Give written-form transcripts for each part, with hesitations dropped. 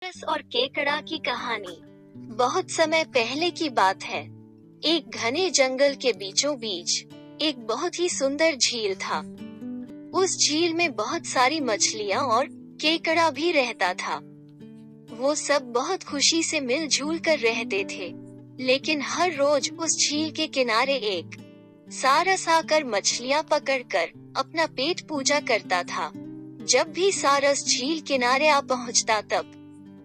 सारस और केकड़ा की कहानी। बहुत समय पहले की बात है। एक घने जंगल के बीचों बीच एक बहुत ही सुंदर झील था। उस झील में बहुत सारी मछलियाँ और केकड़ा भी रहता था। वो सब बहुत खुशी से मिलजुल कर रहते थे। लेकिन हर रोज उस झील के किनारे एक सारस आकर मछलियाँ पकड़कर अपना पेट पूजा करता था। जब भी सारस झील किनारे आ पहुंचता तब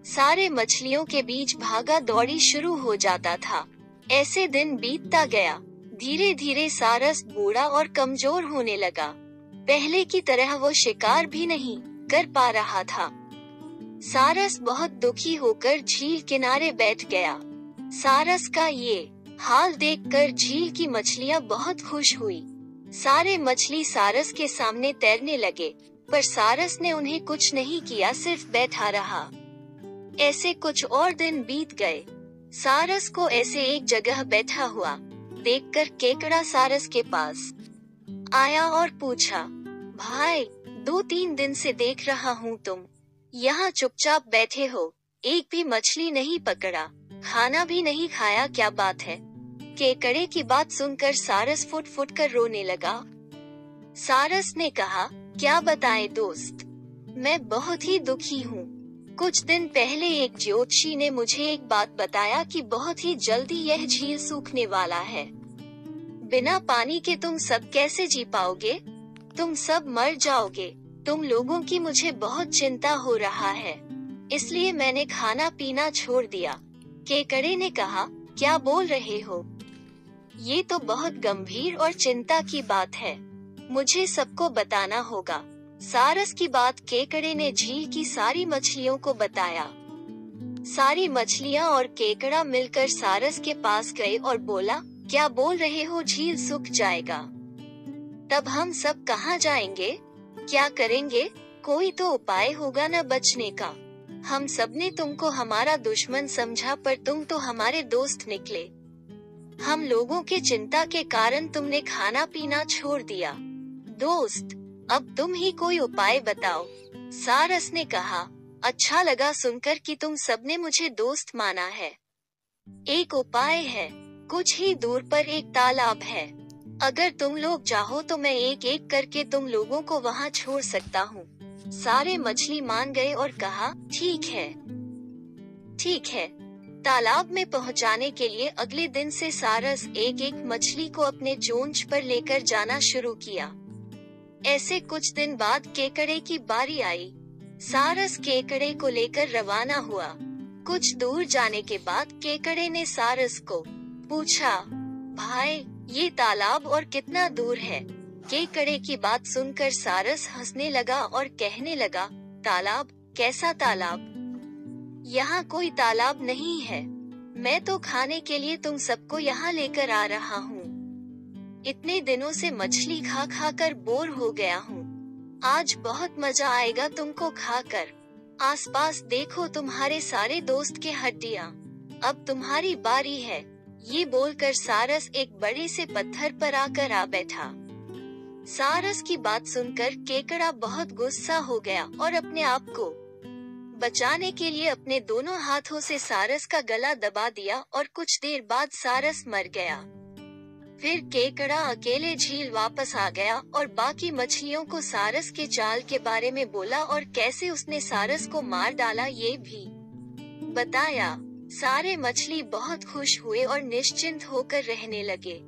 सारे मछलियों के बीच भागा दौड़ी शुरू हो जाता था। ऐसे दिन बीतता गया। धीरे धीरे सारस बूढ़ा और कमजोर होने लगा। पहले की तरह वो शिकार भी नहीं कर पा रहा था। सारस बहुत दुखी होकर झील किनारे बैठ गया। सारस का ये हाल देखकर झील की मछलियाँ बहुत खुश हुई। सारे मछली सारस के सामने तैरने लगे, पर सारस ने उन्हें कुछ नहीं किया, सिर्फ बैठा रहा। ऐसे कुछ और दिन बीत गए। सारस को ऐसे एक जगह बैठा हुआ देखकर केकड़ा सारस के पास आया और पूछा, भाई, 2-3 दिन से देख रहा हूँ तुम यहाँ चुपचाप बैठे हो, एक भी मछली नहीं पकड़ा, खाना भी नहीं खाया, क्या बात है? केकड़े की बात सुनकर सारस फुट फुट कर रोने लगा। सारस ने कहा, क्या बताएं दोस्त, मैं बहुत ही दुखी हूँ। कुछ दिन पहले एक ज्योतिषी ने मुझे एक बात बताया कि बहुत ही जल्दी यह झील सूखने वाला है। बिना पानी के तुम सब कैसे जी पाओगे? तुम सब मर जाओगे। तुम लोगों की मुझे बहुत चिंता हो रहा है, इसलिए मैंने खाना पीना छोड़ दिया। केकड़े ने कहा, क्या बोल रहे हो? ये तो बहुत गंभीर और चिंता की बात है, मुझे सबको बताना होगा। सारस की बात केकड़े ने झील की सारी मछलियों को बताया। सारी मछलियाँ और केकड़ा मिलकर सारस के पास गए और बोला, क्या बोल रहे हो, झील सूख जाएगा? तब हम सब कहाँ जाएंगे? क्या करेंगे? कोई तो उपाय होगा न बचने का। हम सबने तुमको हमारा दुश्मन समझा, पर तुम तो हमारे दोस्त निकले। हम लोगों के चिंता के कारण तुमने खाना पीना छोड़ दिया। दोस्त, अब तुम ही कोई उपाय बताओ। सारस ने कहा, अच्छा लगा सुनकर कि तुम सबने मुझे दोस्त माना है। एक उपाय है, कुछ ही दूर पर एक तालाब है। अगर तुम लोग चाहो तो मैं एक एक करके तुम लोगों को वहाँ छोड़ सकता हूँ। सारे मछली मान गए और कहा, ठीक है, ठीक है। तालाब में पहुँचाने के लिए अगले दिन से सारस एक एक मछली को अपने चोंच पर लेकर जाना शुरू किया। ऐसे कुछ दिन बाद केकड़े की बारी आई। सारस केकड़े को लेकर रवाना हुआ। कुछ दूर जाने के बाद केकड़े ने सारस को पूछा, भाई, ये तालाब और कितना दूर है? केकड़े की बात सुनकर सारस हंसने लगा और कहने लगा, तालाब? कैसा तालाब? यहाँ कोई तालाब नहीं है। मैं तो खाने के लिए तुम सबको यहाँ लेकर आ रहा हूँ। इतने दिनों से मछली खा खा कर बोर हो गया हूँ। आज बहुत मजा आएगा तुमको खाकर। आसपास देखो, तुम्हारे सारे दोस्त के हड्डियाँ। अब तुम्हारी बारी है। ये बोलकर सारस एक बड़े से पत्थर पर आकर आ बैठा। सारस की बात सुनकर केकड़ा बहुत गुस्सा हो गया और अपने आप को बचाने के लिए अपने दोनों हाथों से सारस का गला दबा दिया और कुछ देर बाद सारस मर गया। फिर केकड़ा अकेले झील वापस आ गया और बाकी मछलियों को सारस के चाल के बारे में बोला और कैसे उसने सारस को मार डाला ये भी बताया। सारे मछली बहुत खुश हुए और निश्चिंत होकर रहने लगे।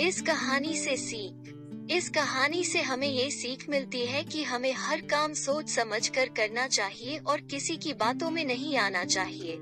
इस कहानी से हमें ये सीख मिलती है कि हमें हर काम सोच समझ कर करना चाहिए और किसी की बातों में नहीं आना चाहिए।